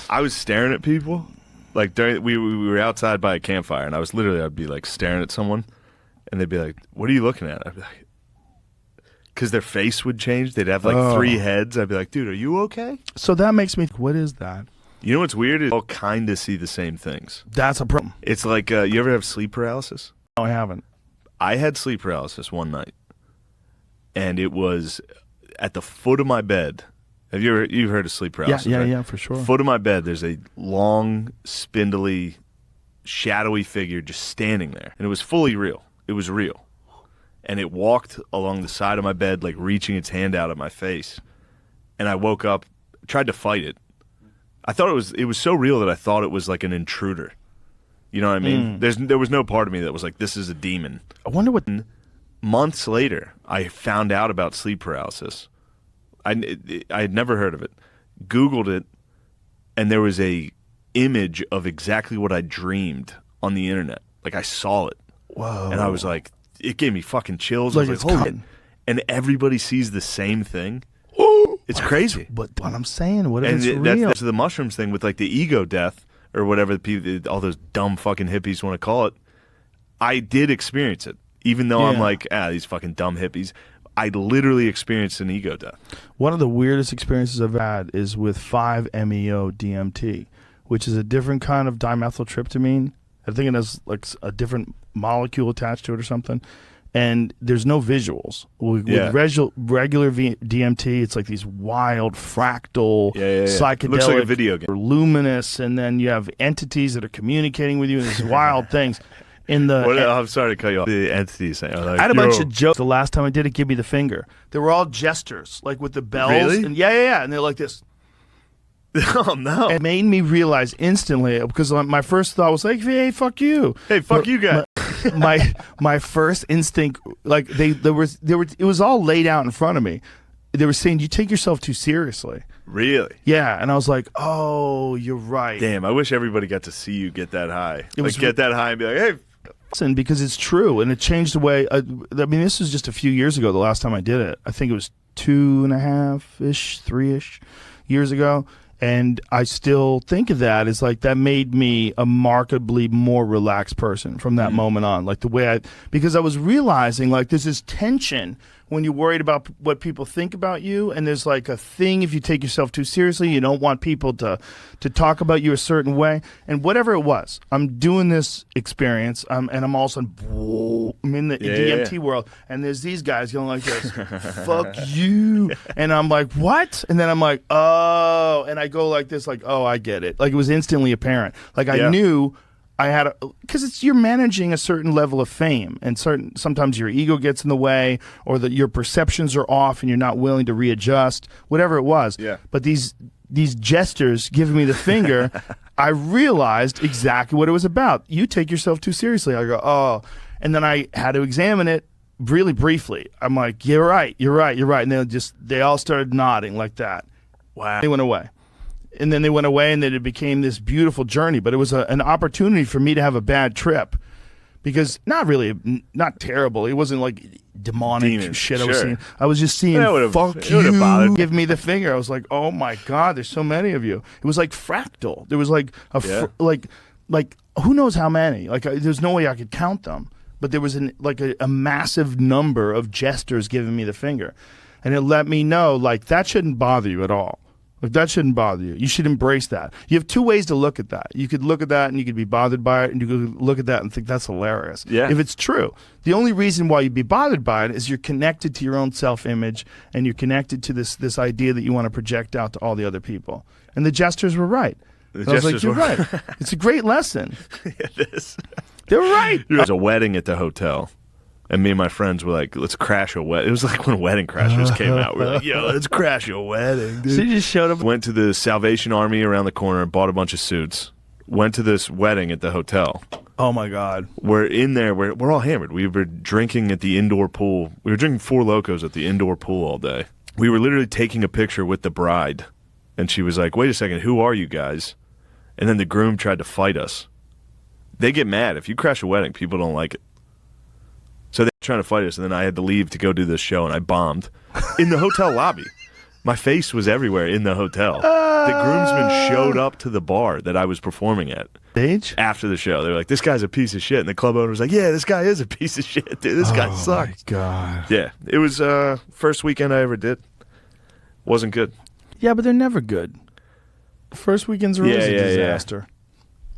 I was staring at people. Like, during we were outside by a campfire, and I'd be like staring at someone, and they'd be like, what are you looking at? I'd be like, because their face would change. They'd have like 3 heads. I'd be like, dude, are you okay? so that makes me think, what is that? You know what's weird is all kind of see the same things. That's a problem. It's like, you ever have sleep paralysis? No, I haven't. I had sleep paralysis one night, and it was at the foot of my bed. You've heard of sleep paralysis? Yeah, right? yeah, for sure. Foot of my bed, there's a long, spindly, shadowy figure just standing there, and it was fully real. It was real, and it walked along the side of my bed, like reaching its hand out at my face. And I woke up, tried to fight it. I thought it was so real that I thought it was like an intruder. You know what I mean? There was no part of me that was like, this is a demon. I wonder what. Months later, I found out about sleep paralysis. I had never heard of it. Googled it, and there was a image of exactly what I dreamed on the internet. Like, I saw it. Whoa. And I was like, it gave me fucking chills. Like I it's was like, holy. coming. And everybody sees the same thing. It's crazy. But what I'm saying, what if And it's real? that's the mushrooms thing with like the ego death or whatever the people, all those dumb fucking hippies want to call it. I did experience it, even though I'm Yeah. like, these fucking dumb hippies. I literally experienced an ego death. One of the weirdest experiences I've had is with 5-MeO DMT, which is a different kind of dimethyltryptamine. I think it has like a different molecule attached to it or something. And there's no visuals. With regular DMT, it's like these wild fractal psychedelic, It looks like a video game. or luminous, and then you have entities that are communicating with you and these wild things. In the I'm sorry to cut you off. The entities thing. I had a bunch of jokes. The last time I did it, give me the finger. They were all gestures, like with the bells. Really? And yeah. And they're like this. Oh, no. It made me realize instantly, because my first thought was like, hey, fuck you. Hey, fuck you guys. My first instinct, like there was it was all laid out in front of me. They were saying, you take yourself too seriously. Really? Yeah. And I was like, oh, you're right. Damn, I wish everybody got to see you get that high. was Get that high and be like, hey. Listen, because it's true, and it changed the way. I mean, this was just a few years ago. The last time I did it, I think it was 2.5-ish, 3-ish years ago, And I still think of that as like that made me a markedly more relaxed person from that moment on. Like the way because I was realizing like there's this tension when you're worried about what people think about you, and there's like a thing if you take yourself too seriously, you don't want people to talk about you a certain way. And whatever it was, I'm doing this experience, and I'm also I'm in the DMT world, and there's these guys going like this, fuck you. And I'm like, what? And then I'm like, oh, and I go like this, like, oh, I get it. Like it was instantly apparent. Like I knew I had because you're managing a certain level of fame, and sometimes your ego gets in the way, or that your perceptions are off, and you're not willing to readjust, whatever it was. Yeah. But these gestures giving me the finger, I realized exactly what it was about. You take yourself too seriously. I go, oh, and then I had to examine it really briefly. I'm like, you're right, and they all started nodding like that. Wow. They went away. And then they went away, and then it became this beautiful journey. But it was an opportunity for me to have a bad trip, because not terrible. It wasn't like demonic shit I was seeing. I was just seeing, fuck you, give me the finger. I was like, oh my God, there's so many of you. It was like fractal. There was like like who knows how many. Like there's no way I could count them. But there was a massive number of gestures giving me the finger, and it let me know like that shouldn't bother you at all. Like that shouldn't bother you. You should embrace that. You have two ways to look at that. You could look at that and you could be bothered by it, and you could look at that and think that's hilarious. Yeah. If it's true. The only reason why you'd be bothered by it is you're connected to your own self-image, and you're connected to this idea that you want to project out to all the other people. And the gestures were right. I was like, you're right. It's a great lesson. It is. They're right. There was a wedding at the hotel, and me and my friends were like, let's crash a wedding. It was like when Wedding Crashers came out. We were like, yo, let's crash a wedding, dude. So you just showed up. Went to the Salvation Army around the corner, bought a bunch of suits, went to this wedding at the hotel. Oh, my God. We're in there. We're all hammered. We were drinking at the indoor pool. We were drinking Four Locos at the indoor pool all day. We were literally taking a picture with the bride, and she was like, wait a second, who are you guys? And then the groom tried to fight us. They get mad. If you crash a wedding, people don't like it. So they're trying to fight us, and then I had to leave to go do this show, and I bombed in the hotel lobby. My face was everywhere in the hotel. The groomsmen showed up to the bar that I was performing at. Stage? After the show. They were like, this guy's a piece of shit. And the club owner was like, yeah, this guy is a piece of shit, dude. This guy sucks. Oh, my God. Yeah. It was first weekend I ever did. Wasn't good. Yeah, but they're never good. First weekends are always a disaster.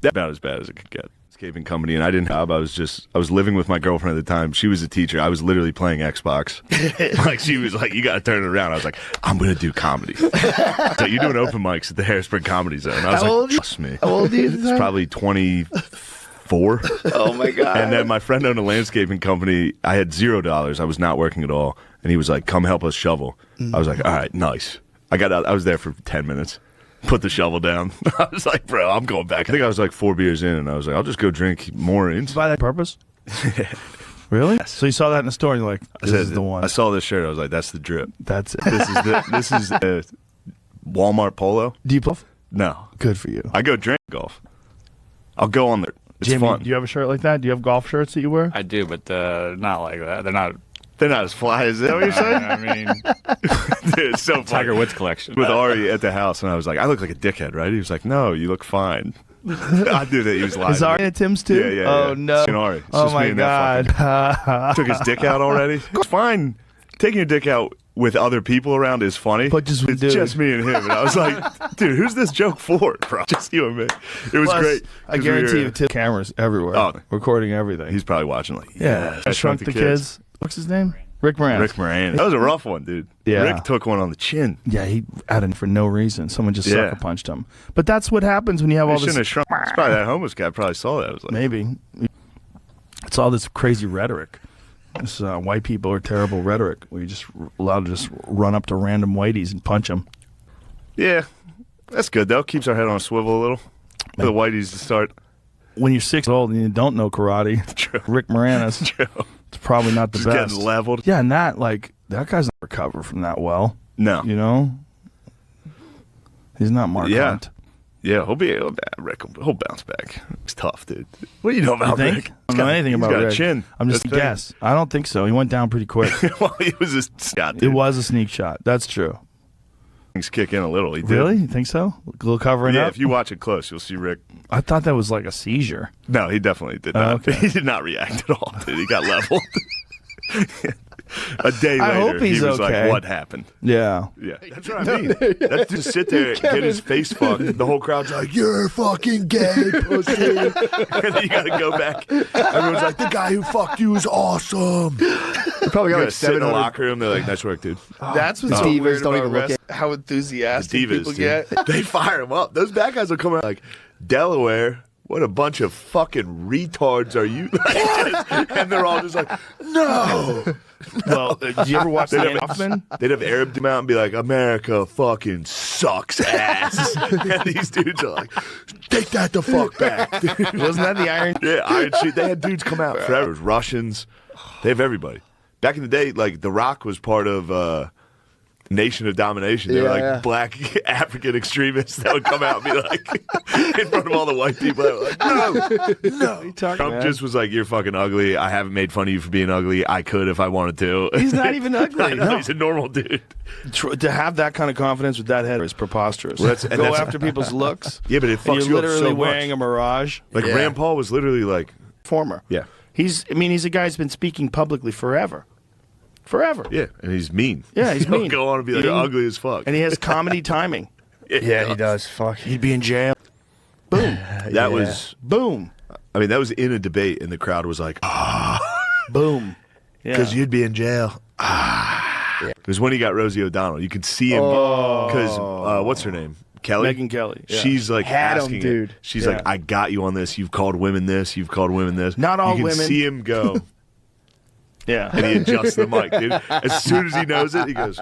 That's about as bad as it could get. Escaping company, and I didn't have. I was living with my girlfriend at the time. She was a teacher. I was literally playing Xbox. Like she was like, "You got to turn it around." I was like, "I'm gonna do comedy." So you're doing open mics at the Harrisburg Comedy Zone. I was like, "Trust me." How old are you? It's probably 24. Oh my God! And then my friend owned a landscaping company. I had $0. I was not working at all, and he was like, "Come help us shovel." I was like, "All right, nice." I got out. I was there for 10 minutes. Put the shovel down. I was like, bro, I'm going back. I think I was like 4 beers in, and I was like, I'll just go drink more in. By that purpose? Really? Yes. So you saw that in the store, and you're like, this is the one. I saw this shirt. I was like, that's the drip. That's it. This is the Walmart polo. Do you play? No. Good for you. I go drink golf. I'll go on there. It's Jimmy, fun. Do you have a shirt like that? Do you have golf shirts that you wear? I do, but not like that. They're not as fly as that. What you're saying? I mean, dude, it's so funny. Tiger Woods collection. With Ari at the house, and I was like, I look like a dickhead, right? He was like, no, you look fine. I knew that he was lying. Is Ari at Tim's too? Yeah. Oh no. And Ari. It's oh just my me and God. That took his dick out already. It's fine. Taking your dick out with other people around is funny. But just it's just me and him. And I was like, dude, who's this joke for, bro? Just you and me. It was great. I guarantee you, cameras everywhere, recording everything. He's probably watching like, I Shrunk the Kids. What's his name? Rick Moranis. Rick Moranis. That was a rough one, dude. Yeah. Rick took one on the chin. Yeah, he added for no reason. Someone just sucker punched him. But that's what happens when you have all this. Shouldn't have shrunk. It's probably that homeless guy probably saw that. I was like, maybe. It's all this crazy rhetoric. This white people are terrible rhetoric. Where you just allowed to just run up to random whiteys and punch them. Yeah, that's good though. Keeps our head on a swivel a little. For the whiteys to start. When you're 6 years old and you don't know karate, Rick Moranis. True. It's probably not the just best. Getting leveled. Yeah, and that guy's not recover from that well. No. You know? He's not Mark Hunt. Yeah, Rick will bounce back. It's tough, dude. What do you know about Rick? I don't know anything about Rick. He's got a chin. I'm just a guess. I don't think so. He went down pretty quick. Well, he was a shot, dude. It was a sneak shot. That's true. Things kick in a little. He did. Really? You think so? A little covering Yeah, up? if you watch it close, you'll see Rick. I thought that was like a seizure. No, he definitely did not. okay. He did not react at all, dude. He got leveled. A day later, I hope he's he was okay. like, what happened? Yeah. Yeah, that's what I mean. That's just sit there and get his face fucked. The whole crowd's like, you're fucking gay, pussy. And then you got to go back. Everyone's like, the guy who fucked you is awesome. You probably You got gotta like sit in the 700. locker room. They're like, nice work, dude. That's what's The so divas weird don't about even look wrestling. How enthusiastic Divas, people dude. get. They fire him up. Those bad guys will come out like, Delaware, what a bunch of fucking retards are you? And they're all just like, no. Well, did you ever watch the Hoffman? They'd have Arab come out and be like, America fucking sucks ass. And these dudes are like, take that the fuck back. Wasn't that the Iron? Yeah, Iron Sheik. They had dudes come out forever. It was Russians. They have everybody. Back in the day, like, The Rock was part of Nation of Domination. They were like black African extremists that would come out and be like, in front of all the white people, they were like, no. Trump just was like, you're fucking ugly. I haven't made fun of you for being ugly. I could if I wanted to. He's not even ugly. I know, No. he's a normal dude. To have that kind of confidence with that head is preposterous. Well, Go after people's looks. Yeah, but it and fucks you're you up literally so much. wearing a mirage. Like, Rand Paul was literally like, Former. yeah. He's a guy who's been speaking publicly forever. Forever. Yeah, and he's mean. Yeah, he's He'll mean. go on and be like, Mean. ugly as fuck. And he has comedy timing. Yeah, he does. Fuck. He'd be in jail. Boom. That was, Boom. I mean, that was in a debate, and the crowd was like, Boom. because you'd be in jail. It was when he got Rosie O'Donnell. You could see him, because, what's her name? Kelly? Megyn Kelly. Yeah. She's like Had him, asking it. dude. She's Yeah. like, I got you on this. You've called women this. You've called women this. Not all you can women. see him go, Yeah. and he adjusts the mic, dude. As soon as he knows it, he goes,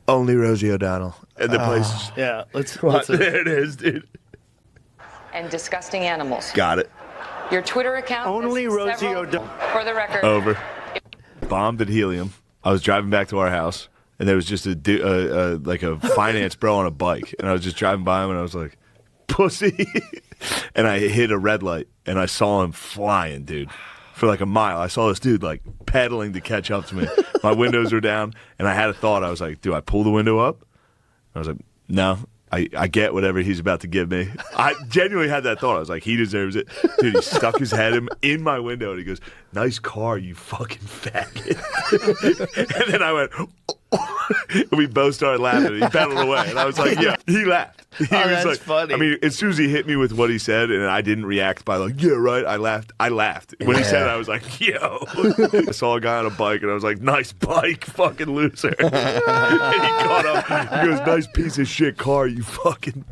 only Rosie O'Donnell. And the place is Yeah. Let's there it is, dude. And disgusting animals. Got it. Your Twitter account. Only lists Rosie several- O'Donnell. For the record. Over. Bombed at helium. I was driving back to our house, and there was just like a finance bro on a bike, and I was just driving by him, and I was like, pussy. And I hit a red light, and I saw him flying, dude, for like a mile. I saw this dude like pedaling to catch up to me. My windows were down, and I had a thought. I was like, do I pull the window up? I was like, no. I get whatever he's about to give me. I genuinely had that thought. I was like, he deserves it. Dude, he stuck his head in my window, and he goes, nice car, you fucking faggot. And then I went, and we both started laughing. He pedaled away, and I was like, yeah. He laughed. He was that's like, funny. I mean, as soon as he hit me with what he said, and I didn't react by like, yeah, right, I laughed. When he said it, I was like, yo. I saw a guy on a bike, and I was like, nice bike, fucking loser. And he caught up. He goes, nice piece of shit car, you fucking.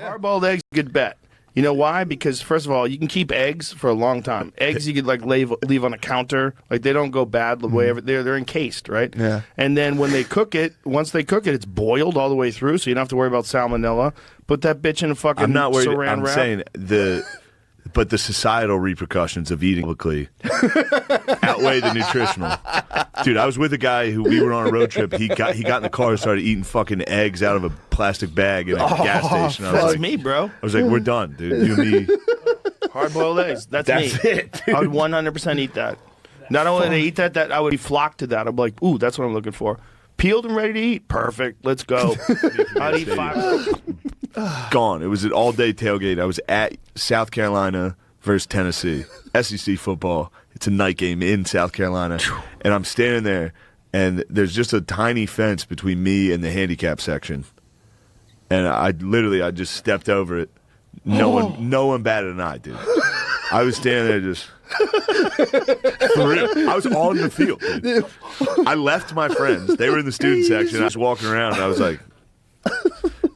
Hard-boiled eggs, good bet. You know why? Because first of all, you can keep eggs for a long time. Eggs you could like leave on a counter, like they don't go bad the way they're encased, right? Yeah. And then when they cook it, once they cook it, it's boiled all the way through, so you don't have to worry about salmonella. Put that bitch in a fucking I'm not worried. saran I'm wrap. saying but the societal repercussions of eating publicly outweigh the nutritional. Dude, I was with a guy who we were on a road trip. He got in the car and started eating fucking eggs out of a plastic bag in a gas station. I was That's like, me, bro. I was like, we're done, dude. You and me. Hard-boiled eggs. That's me. it. Dude. I would 100% eat that. Not only would I eat that I would be flocked to that. I'd be like, ooh, that's what I'm looking for. Peeled and ready to eat. Perfect. Let's go. I'd eat 5. Gone. It was an all-day tailgate. I was at South Carolina versus Tennessee. SEC football. It's a night game in South Carolina. And I'm standing there, and there's just a tiny fence between me and the handicap section. And I just stepped over it. No one batted an eye, dude. I was standing there just for real. I was on the field, dude. I left my friends. They were in the student section. I was walking around, and I was like,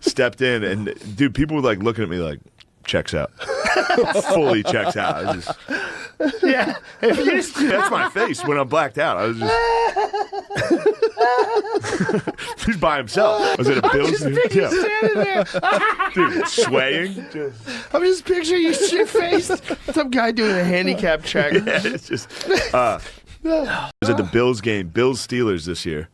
stepped in, and dude, people were like looking at me like, checks out. Fully checks out. I was just, Yeah. If you just that's my face when I'm blacked out. I was just he's by himself. I was at a Bills standing there. dude, swaying. I'm just picturing you shit-faced. Some guy doing a handicap check. Yeah, it's just I was at the Bills game, Bills Steelers this year.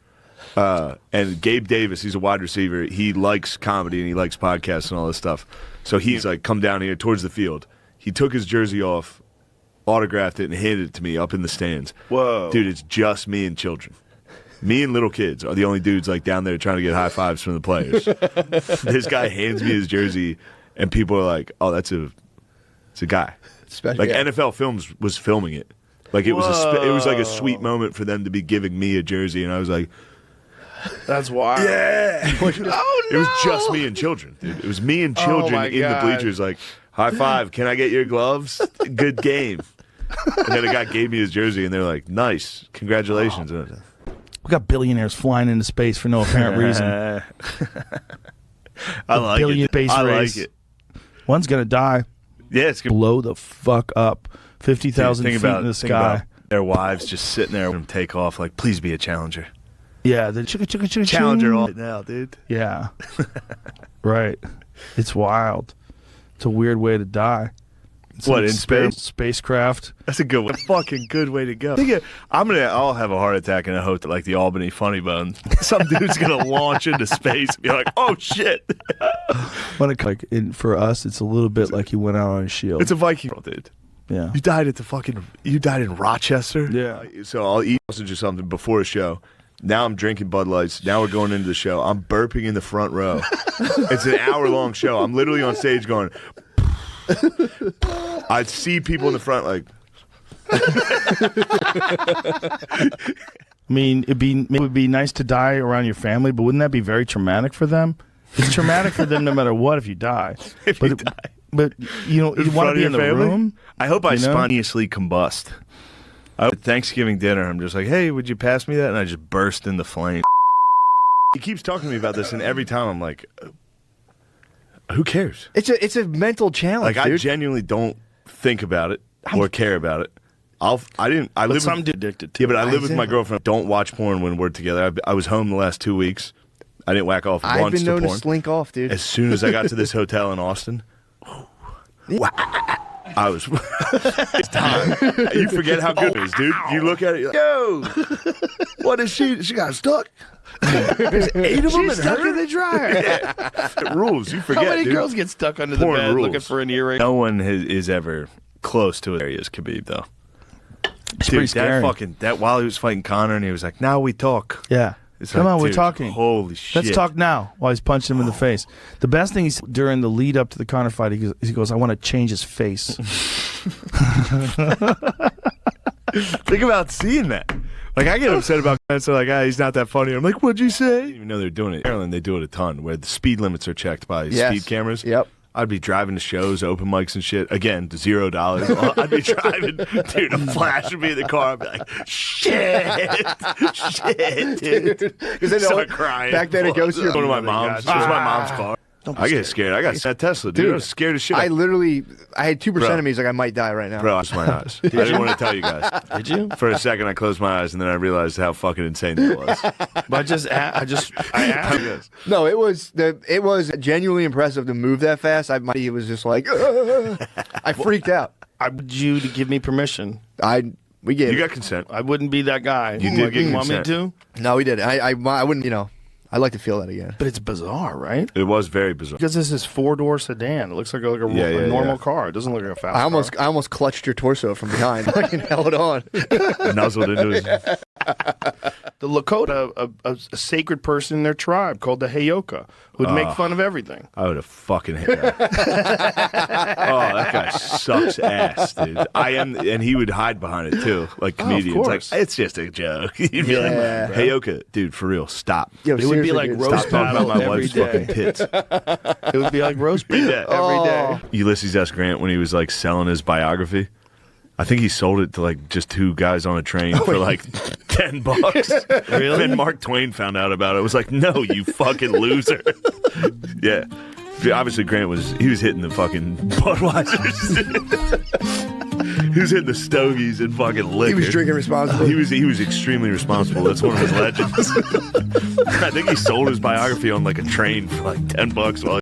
And Gabe Davis, he's a wide receiver. He likes comedy and he likes podcasts and all this stuff. So he's like, come down here towards the field. He took his jersey off, autographed it, and handed it to me up in the stands. Whoa. Dude, it's just me and children. Me and little kids are the only dudes like down there trying to get high fives from the players. This guy hands me his jersey, and people are like, "Oh, it's a guy." Special, Like yeah. NFL Films was filming it. Like it was it was like a sweet moment for them to be giving me a jersey, and I was like, That's wild. "Yeah!" Oh no! It was just me and children, dude. It was me and children my in God. the bleachers, like, "High five! Can I get your gloves? Good game." And then a guy gave me his jersey, and they're like, "Nice, congratulations!" We got billionaires flying into space for no apparent reason. I like billion it. base I race. like it. One's gonna die. Yeah, it's good. Blow the fuck up. 50,000 feet in the think about sky. their wives just sitting there and take off like, please be a challenger. Yeah, the chicka chicka chicka Challenger ching. all now, dude. Yeah. Right. It's wild. It's a weird way to die. It's What, an in space? Spacecraft. That's a good one. Fucking good way to go. I'll have a heart attack in a hotel like the Albany Funny Bone. Some dude's gonna launch into space and be like, "Oh shit!" For us, it's a little bit like he went out on his shield. It's a Viking, dude. Yeah. You died in Rochester. Yeah. So I'll eat sausage or something before a show. Now I'm drinking Bud Lights. Now we're going into the show. I'm burping in the front row. It's an hour-long show. I'm literally on stage going. I see people in the front like. I mean, it would be nice to die around your family, but wouldn't that be very traumatic for them? It's traumatic for them no matter what if you die. But you know, you want to be in the room. I hope I you know? spontaneously combust. At Thanksgiving dinner, I'm just like, "Hey, would you pass me that?" And I just burst into flames. He keeps talking to me about this, and every time I'm like, "Who cares?" It's a mental challenge. Like I dude. genuinely don't think about it or care about it. I live some with, dude addicted to yeah, but it. I live with my girlfriend. Don't watch porn when we're together. I was home the last 2 weeks. I didn't whack off I've once been known to to porn. slink off, dude. As soon as I got to this hotel in Austin, I was. It's time. You forget how good it is, dude. You look at it, you're like, "Yo, what is she? She got stuck." There's 8 of them She's stuck in the dryer. It rules. You forget. How many dude. girls get stuck under the Porn bed rules. looking for an earring? No one is ever close to it as Khabib, though. It's pretty Dude, scary. that while he was fighting Conor, and he was like, "Now we talk." Yeah. It's Come like, on, we're dude, talking. Holy shit! Let's talk now while he's punching him in the face. The best thing he said during the lead up to the Conor fight, he goes, "I want to change his face." Think about seeing that. Like, I get upset about comments. They're like, he's not that funny. I'm like, what'd you I say? didn't even know they're doing it. In Maryland, they do it a ton, where the speed limits are checked by Yes. speed cameras. Yep. I'd be driving to shows, open mics and shit. Again, $0. I'd be driving, dude. A flash would be in the car. I'd be like, shit, dude. Because Start crying. back then it goes to your Go to my mom's. It's my mom's car. I get scared. I got that Tesla, dude. I was scared as shit. I had 2% Bro. of me. He's like, I might die right now. Bro, I closed my eyes. I didn't want to tell you guys. Did you? For a second, I closed my eyes, and then I realized how fucking insane that was. But I asked. No, it was genuinely impressive to move that fast. He was just like, I freaked out. I wanted you to give me permission. We gave. You got consent. I wouldn't be that guy. You did get You want me consent. to? No, we did. I wouldn't. I'd like to feel that again. But it's bizarre, right? It was very bizarre. Because this is 4-door sedan. It looks like a Yeah, normal car. It doesn't look like a fast car. I almost clutched your torso from behind. Fucking held on. Nuzzled into his. The Lakota, a sacred person in their tribe called the Heyoka, would make fun of everything. I would have fucking hit that. Oh, that guy sucks ass, dude. And he would hide behind it too, like comedians. course. Like, it's just a joke. You'd be like, Heyoka, dude, for real, stop. Yo, It would be seriously, like dude. roast Stop talking battle about my every wife's day. fucking tits. It would be like roast battle every day. Ulysses S. Grant, when he was like selling his biography, I think he sold it to like just 2 guys on a train for like $10. Really? And Mark Twain found out about it. It was like, no, you fucking loser. Yeah. Obviously, Grant was hitting the fucking Budweisers. He was hitting the stogies and fucking liquor. He was drinking responsibly. He was extremely responsible. That's one of his legends. I think he sold his biography on like a train for like $10 while